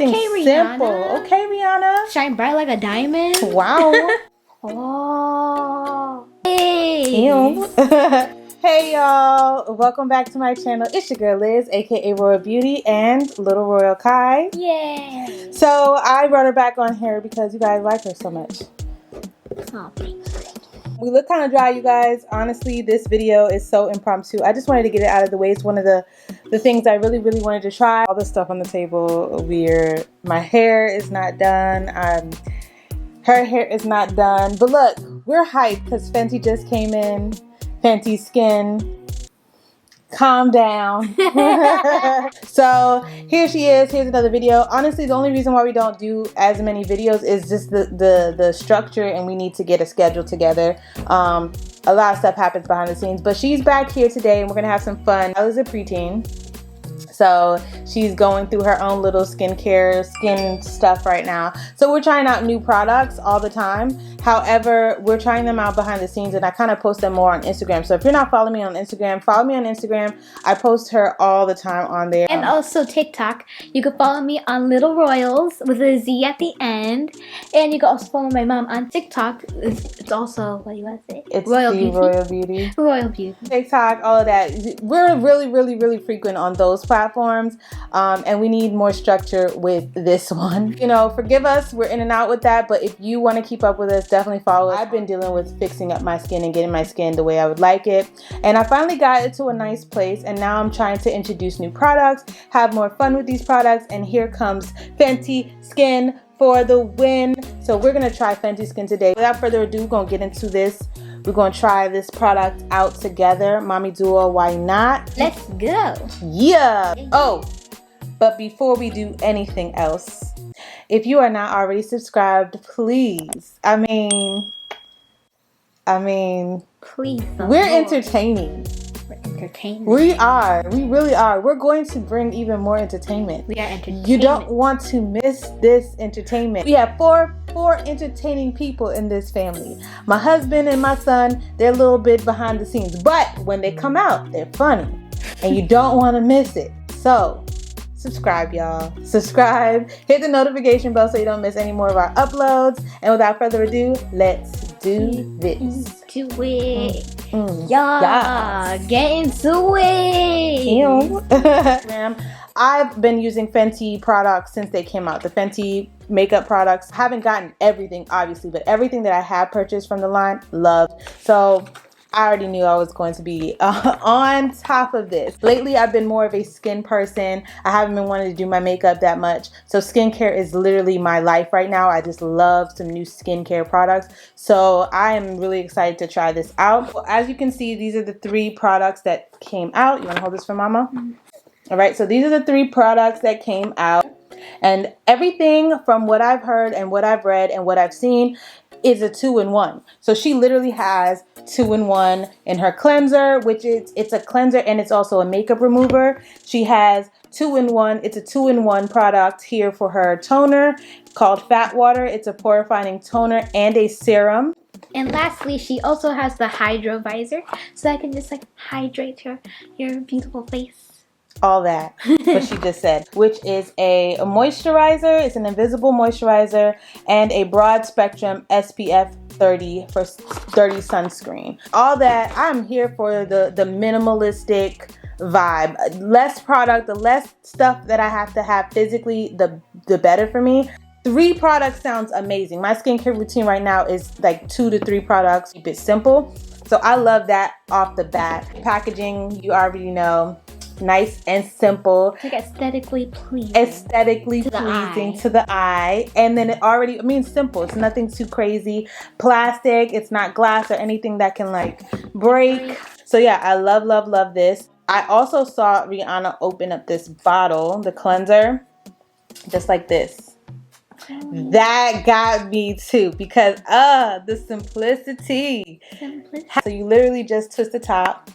Everything's Okay, simple. Rihanna. Okay, Rihanna. Shine bright like a diamond. Wow. Oh. Hey. Ew. Hey y'all, welcome back to my channel. It's your girl Liz, aka Royal Beauty and Little Royal Kai. Yay. So I brought her back on here because you guys like her so much. Oh, thanks. We look kind of dry, you guys. Honestly, this video is so impromptu. I just wanted to get it out of the way. It's one of the things I really wanted to try. All the stuff on the table, weird. My hair is not done. Her hair is not done. But look, we're hyped because Fenty just came in. Fenty Skin. Calm down. So here she is. Here's another video. Honestly, the only reason why we don't do as many videos is just the structure, and we need to get a schedule together. A lot of stuff happens behind the scenes, but she's back here today and we're gonna have some fun. I was a preteen, so she's going through her own little skin stuff right now. So we're trying out new products all the time. However, we're trying them out behind the scenes, and I kind of post them more on Instagram. So if you're not following me on Instagram, follow me on Instagram. I post her all the time on there. And also TikTok. You can follow me on Little Royals with a Z at the end. And you can also follow my mom on TikTok. It's also, what do you want to say? It's Royal the Beauty. Royal Beauty. Royal Beauty. TikTok, all of that. We're really frequent on those platforms, and we need more structure with this one. You know, forgive us, we're in and out with that, but if you want to keep up with us, definitely follow us. I've been dealing with fixing up my skin and getting my skin the way I would like it, and I finally got it to a nice place, and now I'm trying to introduce new products, have more fun with these products, and here comes Fenty Skin for the win. So we're gonna try Fenty Skin today. Without further ado, we're gonna get into this. We're gonna try this product out together. Mommy Duo, why not? Let's go. Yeah. Oh, but before we do anything else, if you are not already subscribed, please. I mean, Please. we're entertaining. We're entertaining. We are. We really are. We're going to bring even more entertainment. We are entertaining. You don't want to miss this entertainment. We have four entertaining people in this family. My husband and my son, they're a little bit behind the scenes, but when they come out, they're funny, and you don't want to miss it. So subscribe, y'all. Subscribe, hit the notification bell so you don't miss any more of our uploads. And without further ado, let's do this. Do it. Yeah. Yeah. Get into it. Ma'am, I've been using Fenty products since they came out. The Fenty makeup products. Haven't gotten everything, obviously, but everything that I have purchased from the line, loved. So I already knew I was going to be on top of this. Lately, I've been more of a skin person. I haven't been wanting to do my makeup that much. So skincare is literally my life right now. I just love some new skincare products. So I am really excited to try this out. Well, as you can see, these are the 3 products that came out. You want to hold this for Mama? All right, so these are the 3 products that came out. And everything from what I've heard and what I've read and what I've seen is a 2-in-1. So she literally has 2-in-1 in her cleanser, which it's a cleanser and it's also a makeup remover. She has 2-in-1. It's a 2-in-1 product here for her toner called Fat Water. It's a pore refining toner and a serum. And lastly, she also has the Hydro Visor, so I can just like hydrate your beautiful face. All that, what she just said, which is a moisturizer. It's an invisible moisturizer and a broad spectrum SPF 30 for 30 sunscreen. All that. I'm here for the minimalistic vibe. Less product, the less stuff that I have to have physically, the better for me. 3 products sounds amazing. My skincare routine right now is like 2 to 3 products. Keep it simple. So I love that off the bat. Packaging, you already know. Nice and simple. Like aesthetically pleasing. Aesthetically pleasing to the eye. And then it already, simple. It's nothing too crazy. Plastic. It's not glass or anything that can like break. So yeah, I love this. I also saw Rihanna open up this bottle, the cleanser, just like this. That got me too because the simplicity. So you literally just twist the top.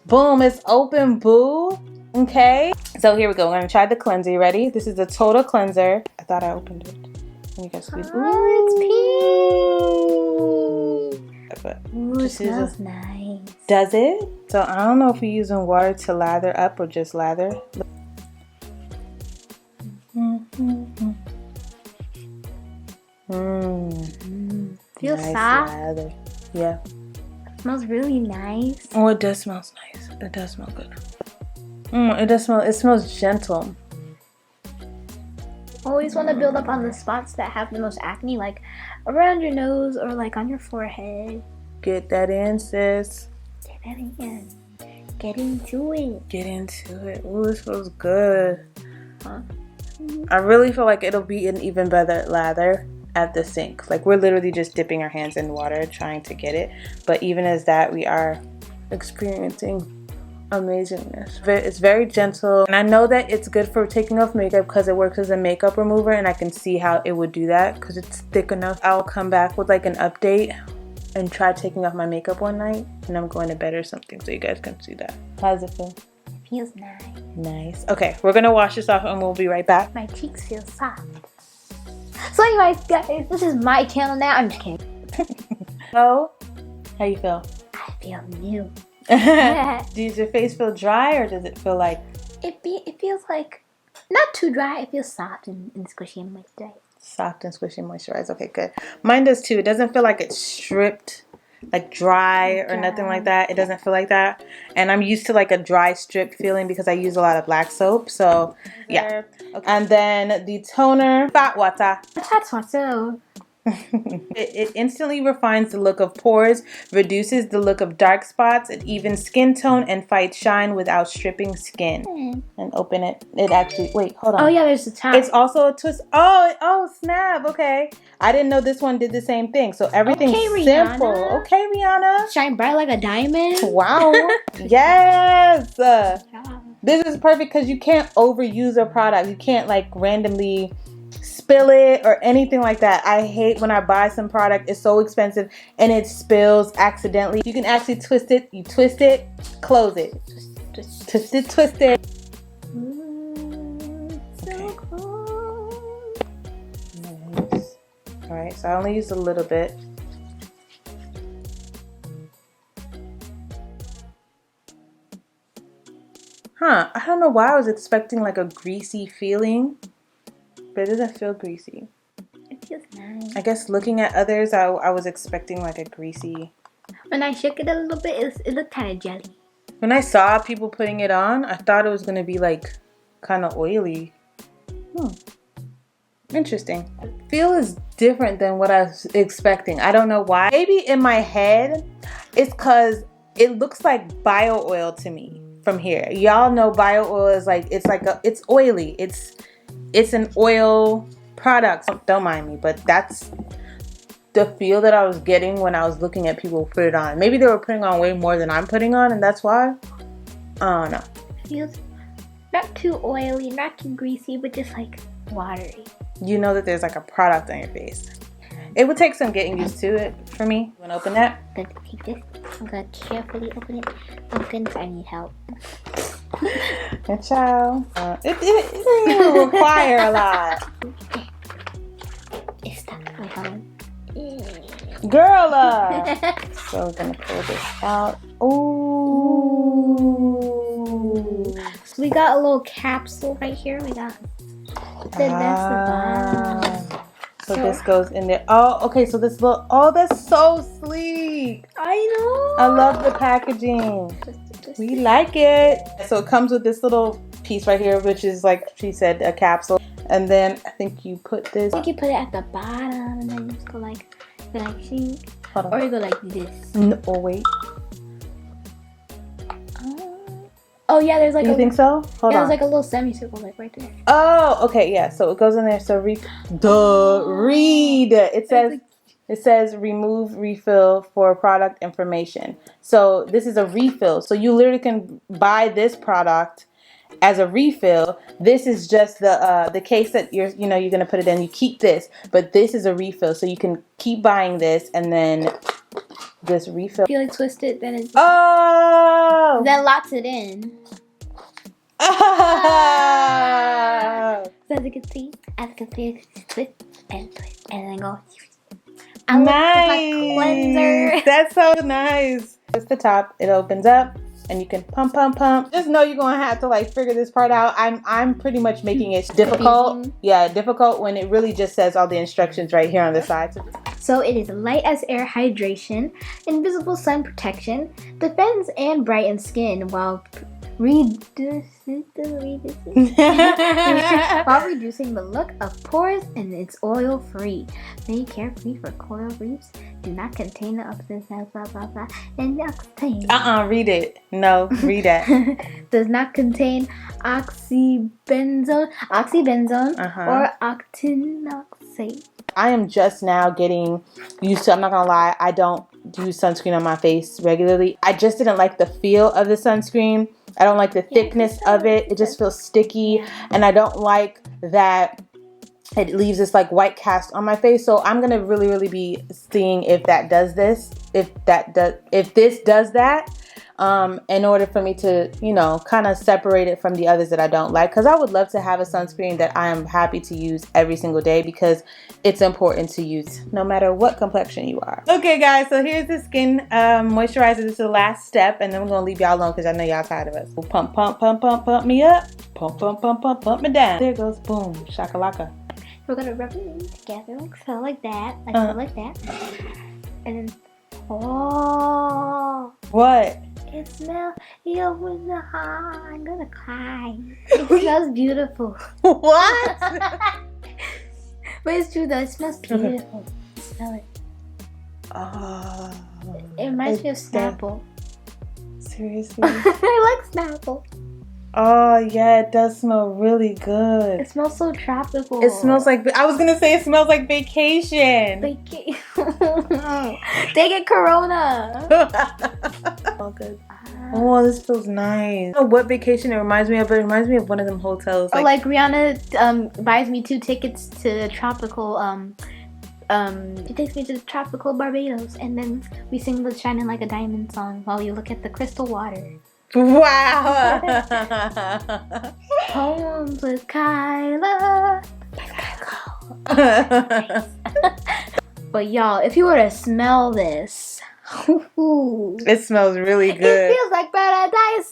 Boom, it's open, boo. Okay, so here we go. We're gonna try the cleanser. You ready? This is the total cleanser. I thought I opened it. Let me get squeeze. Oh, it's pink. Ooh, it smells nice. Does it? So I don't know if you're using water to lather up or just lather. feels nice soft. lather. Yeah. It smells really nice. Oh, it does smell nice. It does smell good. It does smell. It smells gentle. Always want to build up on the spots that have the most acne, like around your nose or like on your forehead. Get that in, sis. Get that in. Get into it. Get into it. Ooh, this feels good. Huh? I really feel like it'll be an even better lather at the sink. Like, we're literally just dipping our hands in water trying to get it. But even as that, we are experiencing amazingness. It's very gentle. And I know that it's good for taking off makeup because it works as a makeup remover. And I can see how it would do that because it's thick enough. I'll come back with like an update and try taking off my makeup one night. And I'm going to bed or something so you guys can see that. How does it feel? It feels nice. Nice. Okay, we're going to wash this off and we'll be right back. My cheeks feel soft. So anyways, guys, this is my channel now. I'm just kidding. So, how you feel? I feel new. Does your face feel dry or does it feel like... It feels like not too dry. It feels soft and squishy and moisturized. Soft and squishy moisturized. Okay, good. Mine does too. It doesn't feel like it's stripped, like dry or nothing like that. It doesn't feel like that. And I'm used to like a dry stripped feeling because I use a lot of black soap. So yeah. Okay. And then the toner, fat water. That's what's so. It instantly refines the look of pores, reduces the look of dark spots, it evens skin tone, and fights shine without stripping skin. And open it. It actually, wait, hold on. Oh yeah, there's the top. It's also a twist. Oh, snap. Okay. I didn't know this one did the same thing. So everything's simple. Okay, Rihanna. Shine bright like a diamond. Wow. Yes. This is perfect because you can't overuse a product. You can't like randomly spill it or anything like that. I hate when I buy some product, it's so expensive and it spills accidentally. You can actually twist it. You twist it, close it. Twist it, twist it. So cool. Nice. Alright, so I only used a little bit. Huh, I don't know why I was expecting like a greasy feeling. But it doesn't feel greasy. It feels nice. I guess looking at others, I was expecting like a greasy. When I shook it a little bit, it looked kind of jelly. When I saw people putting it on, I thought it was going to be like kind of oily. Interesting. The feel is different than what I was expecting. I don't know why. Maybe in my head, it's because it looks like bio oil to me from here. Y'all know bio oil is like, it's oily. It's an oil product. Don't mind me, but that's the feel that I was getting when I was looking at people put it on. Maybe they were putting on way more than I'm putting on, and that's why. I don't know. It feels not too oily, not too greasy, but just like watery. You know that there's like a product on your face. It would take some getting used to it for me. You want to open that? I'm going to take this. I'm going to carefully open it. Oh goodness, I need help. Good child. It didn't even require a lot. It's stuck. Wait, hold on. Girl, So we're going to pull this out. Ooh. So we got a little capsule right here. We got that's the bottom. So this goes in there. Oh, okay. So this little. Oh, that's so sleek. I know. I love the packaging. We like it. So it comes with this little piece right here, which is like she said, a capsule. And then I think you put this. I think you put it at the bottom, and then you just go like shink. Hold on. Or you go like this. No, oh wait. Oh yeah, there's like. You think so? Hold on. There's like a little semicircle like right there. Oh, okay, yeah. So it goes in there. So read. It says remove refill for product information. So this is a refill. So you literally can buy this product as a refill. This is just the case that you're gonna put it in. You keep this, but this is a refill. So you can keep buying this and then this refill. If you like twist it, then it's then locks it in. Oh. So as you can see, twist and then go. Nice. Cleanser. That's so nice. It's the top. It opens up. and you can pump. Just know you're gonna have to like figure this part out. I'm pretty much making it difficult. Yeah, difficult when it really just says all the instructions right here on the side. So it is light as air hydration, invisible sun protection, defends and brightens skin while reducing the look of pores, and it's oil free. Made carefully for coral reefs. Do not contain the blah blah blah and octane. Read it. No, read that. Does not contain oxybenzone or octinoxate. I am just now getting used to, I'm not gonna lie, I don't do sunscreen on my face regularly. I just didn't like the feel of the sunscreen. I don't like the thickness of it. It just feels sticky, and I don't like that it leaves this like white cast on my face. So I'm gonna really be seeing if that does this, if this does that, in order for me to, you know, kind of separate it from the others that I don't like. Because I would love to have a sunscreen that I am happy to use every single day, because it's important to use no matter what complexion you are. Okay guys, so here's the skin moisturizer. This is the last step, and then we're gonna leave y'all alone because I know y'all tired of us. Pump me up, pump me down. There goes, boom, shakalaka. We're gonna rub it together like that, like that, and then what? It smells. I'm gonna cry. It smells beautiful. What? But it's true though. It smells beautiful. Smell it. It reminds me of Snapple. Seriously? I like Snapple. Oh yeah, it does smell really good. It smells so tropical. It smells like, I was gonna say it smells like vacation. They get Corona. Oh good. Oh, this feels nice. Oh, what vacation it reminds me of? It reminds me of one of them hotels. Like Rihanna buys me 2 tickets to tropical. She takes me to tropical Barbados, and then we sing the "Shining Like a Diamond" song while you look at the crystal water. Wow. Poems with Kaale. But y'all, if you were to smell this, it smells really good. It feels like paradise.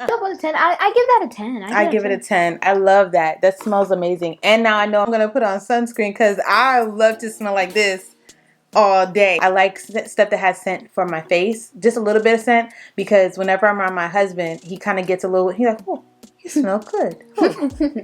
Double 10. I give that a 10. I give it a 10. I love that. That smells amazing. And now I know I'm gonna put on sunscreen because I love to smell like this all day. I like stuff that has scent for my face, just a little bit of scent, because whenever I'm around my husband, he kind of gets a little, he's like, oh, you smell good.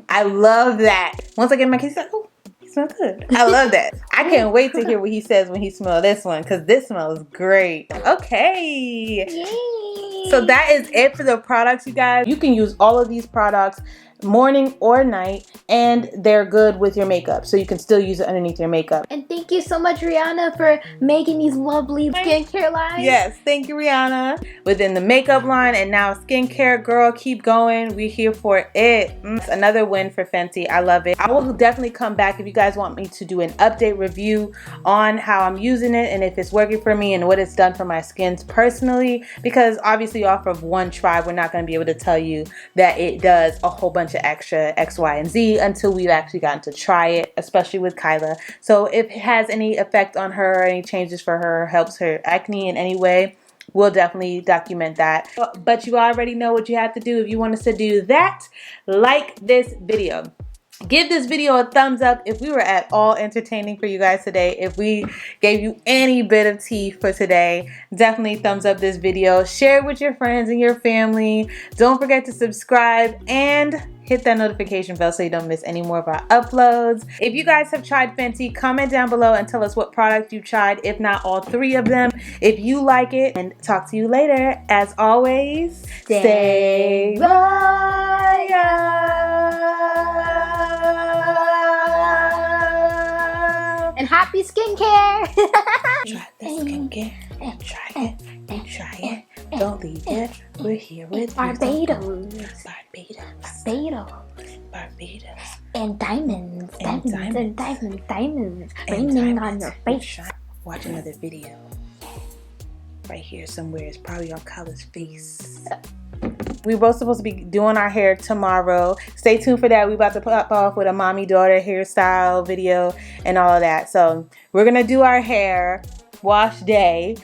I love that. Once I get in my case, he's like, oh, you smell good. I love that. I can't wait to hear what he says when he smells this one, because this smells great. Okay. Yay. So that is it for the products, you guys. You can use all of these products morning or night, and they're good with your makeup, so you can still use it underneath your makeup. And thank you so much, Rihanna, for making these lovely skincare lines. Yes, thank you, Rihanna. Within the makeup line and now skincare, girl, keep going. We're here for it. It's another win for Fenty. I love it. I will definitely come back if you guys want me to do an update review on how I'm using it and if it's working for me and what it's done for my skins personally, because obviously off of one try, we're not going to be able to tell you that it does a whole bunch of extra X, Y, and Z until we've actually gotten to try it, especially with Kaale. So if it has any effect on her, any changes for her, helps her acne in any way, we'll definitely document that. But you already know what you have to do if you want us to do that. Like this video. Give this video a thumbs up if we were at all entertaining for you guys today. If we gave you any bit of tea for today, definitely thumbs up this video. Share it with your friends and your family. Don't forget to subscribe and hit that notification bell so you don't miss any more of our uploads. If you guys have tried Fenty, comment down below and tell us what product you tried, if not all 3 of them, if you like it. And talk to you later. As always, stay royal. And happy skincare! Try the skincare. Try it. Try it. Don't leave it. We're here with Barbados. And diamonds. Raining on your face. Watch another video. Right here somewhere. It's probably on Kaale's face. We're both supposed to be doing our hair tomorrow. Stay tuned for that. We're about to pop off with a mommy-daughter hairstyle video and all of that. So we're going to do our hair wash day,